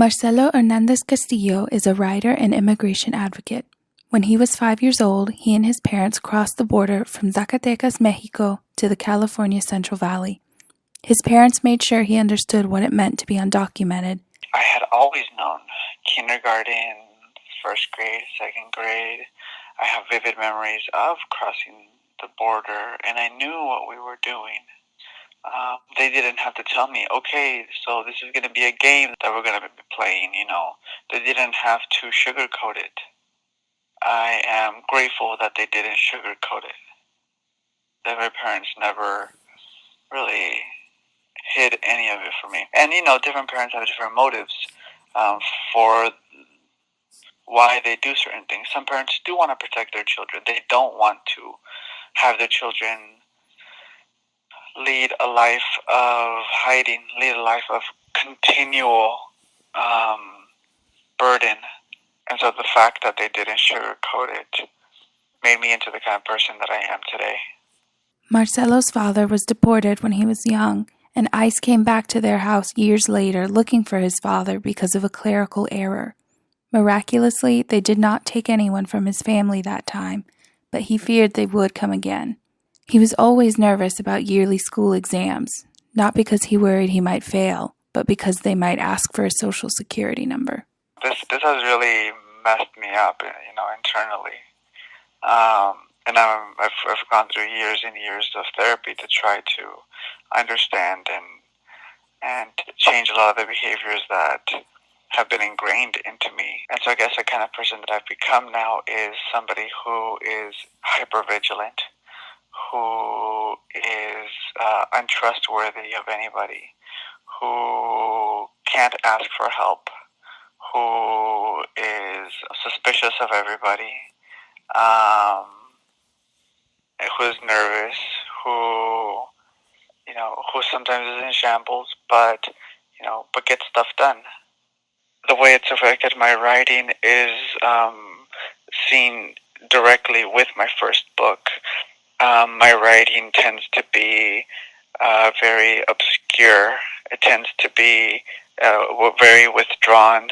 Marcelo Hernandez Castillo is a writer and immigration advocate. When he was 5 years old, he and his parents crossed the border from Zacatecas, Mexico, to the California Central Valley. His parents made sure he understood what it meant to be undocumented. I had always known kindergarten, first grade, second grade. I have vivid memories of crossing the border, and I knew what we were doing. They didn't have to tell me, okay, so this is going to be a game that we're going to be playing, They didn't have to sugarcoat it. I am grateful that they didn't sugarcoat it. That my parents never really hid any of it from me. And, different parents have different motives for why they do certain things. Some parents do want to protect their children. They don't want to have their children lead a life of hiding, lead a life of continual burden. And so the fact that they didn't sugarcoat it made me into the kind of person that I am today. Marcelo's father was deported when he was young, and ICE came back to their house years later looking for his father because of a clerical error. Miraculously, they did not take anyone from his family that time, but he feared they would come again. He was always nervous about yearly school exams, not because he worried he might fail, but because they might ask for a social security number. This has really messed me up, internally. And I've gone through years and years of therapy to try to understand and change a lot of the behaviors that have been ingrained into me. And so I guess the kind of person that I've become now is somebody who is hypervigilant, who is untrustworthy of anybody, who can't ask for help, who is suspicious of everybody, who's nervous, who sometimes is in shambles, but gets stuff done. The way it's affected my writing is seen directly with my first book. My writing tends to be very obscure. It tends to be very withdrawn.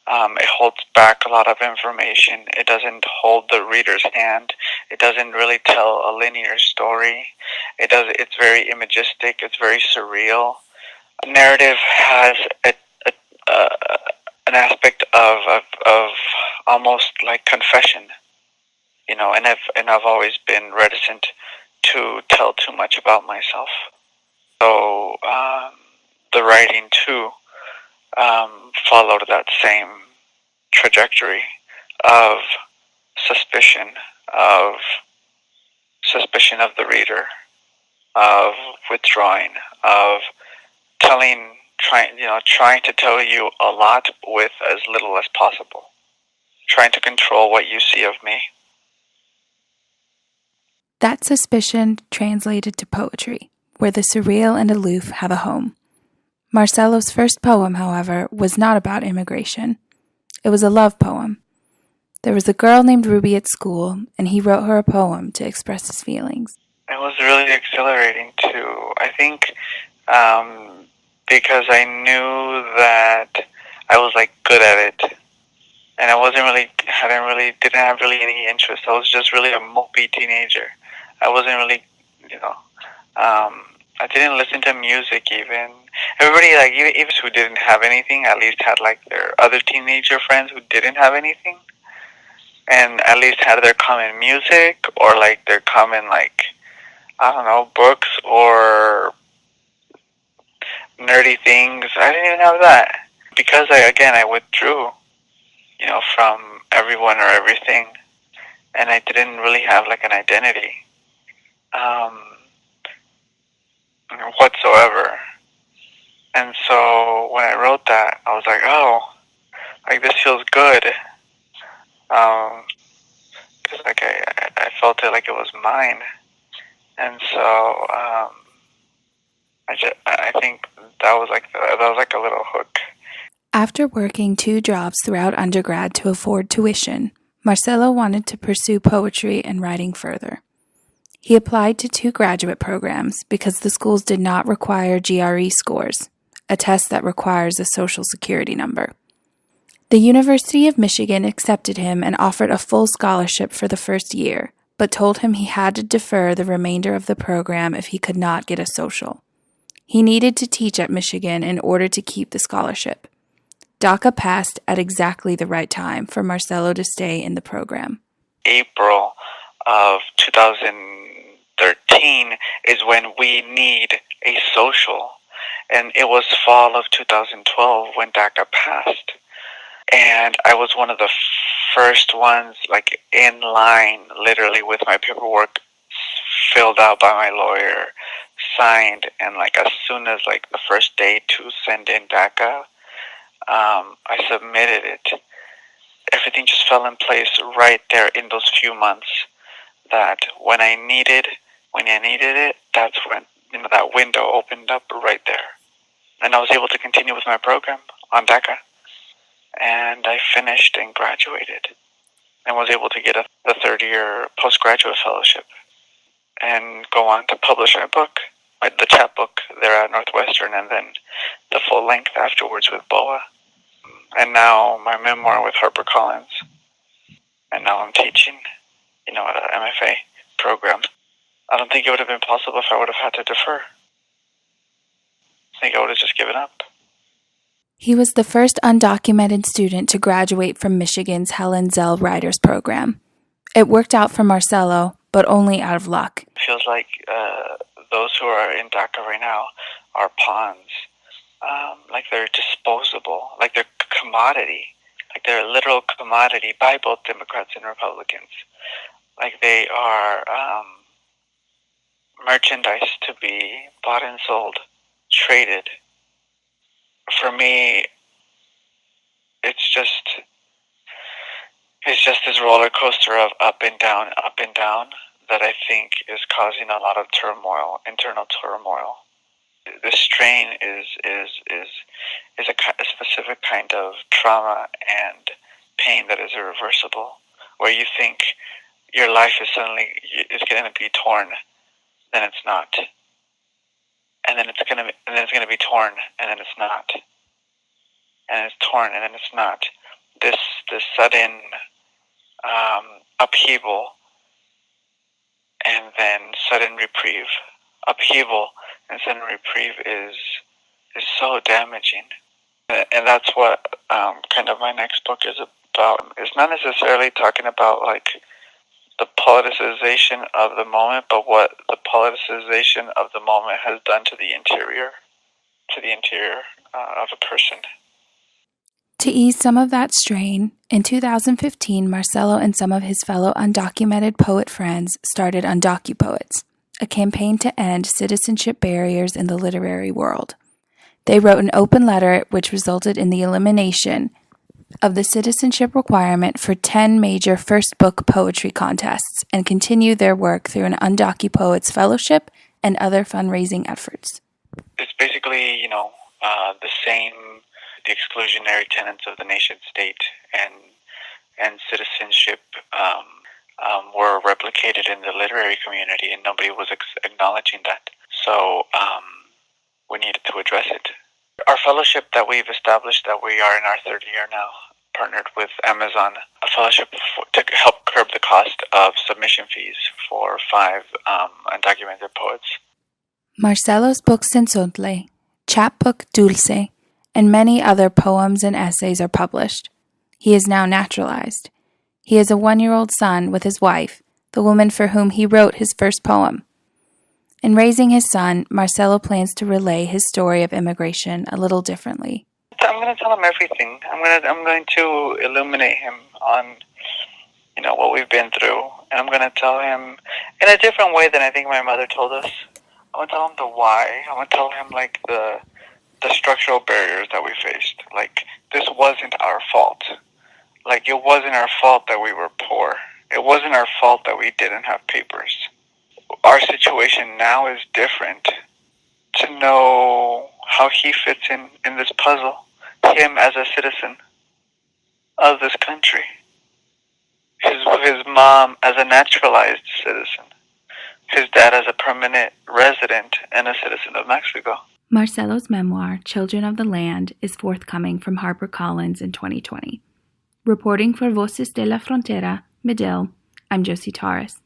It holds back a lot of information. It doesn't hold the reader's hand. It doesn't really tell a linear story. It's very imagistic. It's very surreal. Narrative has an aspect of almost like confession, and I've always been reticent to tell too much about myself. So the writing too followed that same trajectory of suspicion of the reader, of withdrawing, of trying to tell you a lot with as little as possible, trying to control what you see of me. That suspicion translated to poetry, where the surreal and aloof have a home. Marcelo's first poem, however, was not about immigration. It was a love poem. There was a girl named Ruby at school, and he wrote her a poem to express his feelings. It was really exhilarating too. I think because I knew that I was good at it, and I didn't have really any interest. I was just really a mopey teenager. I wasn't really, I didn't listen to music even. Everybody, even who didn't have anything, at least had their other teenager friends who didn't have anything, and at least had their common music or their common books or nerdy things. I didn't even have that because I withdrew, from everyone or everything, and I didn't really have an identity whatsoever. And so when I wrote that, I was this feels good. Because I felt it like it was mine. And so I think that was a little hook. After working 2 jobs throughout undergrad to afford tuition, Marcelo wanted to pursue poetry and writing further. He applied to 2 graduate programs because the schools did not require GRE scores, a test that requires a social security number. The University of Michigan accepted him and offered a full scholarship for the first year, but told him he had to defer the remainder of the program if he could not get a social. He needed to teach at Michigan in order to keep the scholarship. DACA passed at exactly the right time for Marcelo to stay in the program. April of 2013 is when we need a social, and it was fall of 2012 when DACA passed. And I was one of the first ones, like, in line, literally, with my paperwork filled out by my lawyer, signed, and, like, as soon as, like, the first day to send in DACA, I submitted it. Everything just fell in place right there in those few months, that when I needed it, that's when, that window opened up right there. And I was able to continue with my program on DACA. And I finished and graduated and was able to get the third-year postgraduate fellowship and go on to publish my book, the chapbook there at Northwestern, and then the full length afterwards with BOA. And now my memoir with HarperCollins. And now I'm teaching, at an MFA program. I don't think it would have been possible if I would have had to defer. I think I would have just given up. He was the first undocumented student to graduate from Michigan's Helen Zell Writers Program. It worked out for Marcelo, but only out of luck. It feels like those who are in DACA right now are pawns. Like they're disposable, like they're commodity, like they're a literal commodity by both Democrats and Republicans. Like they are merchandise to be bought and sold, traded. For me, it's just this roller coaster of up and down, that I think is causing a lot of turmoil, internal turmoil. This strain is a specific kind of trauma and pain that is irreversible, where you think your life is suddenly going to be torn, then it's not, and then it's going to be torn, and then it's not, and it's torn, and then it's not. This sudden upheaval, and then sudden reprieve. Upheaval and sudden reprieve is so damaging, and that's what kind of my next book is about. It's not necessarily talking about like the politicization of the moment, but what the politicization of the moment has done to the interior of a person. To ease some of that strain, in 2015, Marcelo and some of his fellow undocumented poet friends started UndocuPoets, a campaign to end citizenship barriers in the literary world. They wrote an open letter which resulted in the elimination of the citizenship requirement for 10 major first book poetry contests and continue their work through an UndocuPoets fellowship and other fundraising efforts. It's basically, the exclusionary tenets of the nation state and citizenship were replicated in the literary community, and nobody was acknowledging that. So we needed to address it. Our fellowship that we've established, that we are in our third year now, partnered with Amazon, a fellowship to help curb the cost of submission fees for 5 undocumented poets. Marcelo's book Sensontle, chapbook Dulce, and many other poems and essays are published. He is now naturalized. He has a 1-year-old son with his wife, the woman for whom he wrote his first poem. In raising his son, Marcelo plans to relay his story of immigration a little differently. I'm going to tell him everything. I'm going to illuminate him on, what we've been through, and I'm going to tell him in a different way than I think my mother told us. I'm going to tell him the why. I'm going to tell him like the structural barriers that we faced. Like, this wasn't our fault. Like, it wasn't our fault that we were poor. It wasn't our fault that we didn't have papers. Our situation now is different. To know how he fits in this puzzle. Him as a citizen of this country. His mom as a naturalized citizen. His dad as a permanent resident and a citizen of Mexico. Marcelo's memoir, Children of the Land, is forthcoming from HarperCollins in 2020. Reporting for Voces de la Frontera, Medill, I'm Josie Torres.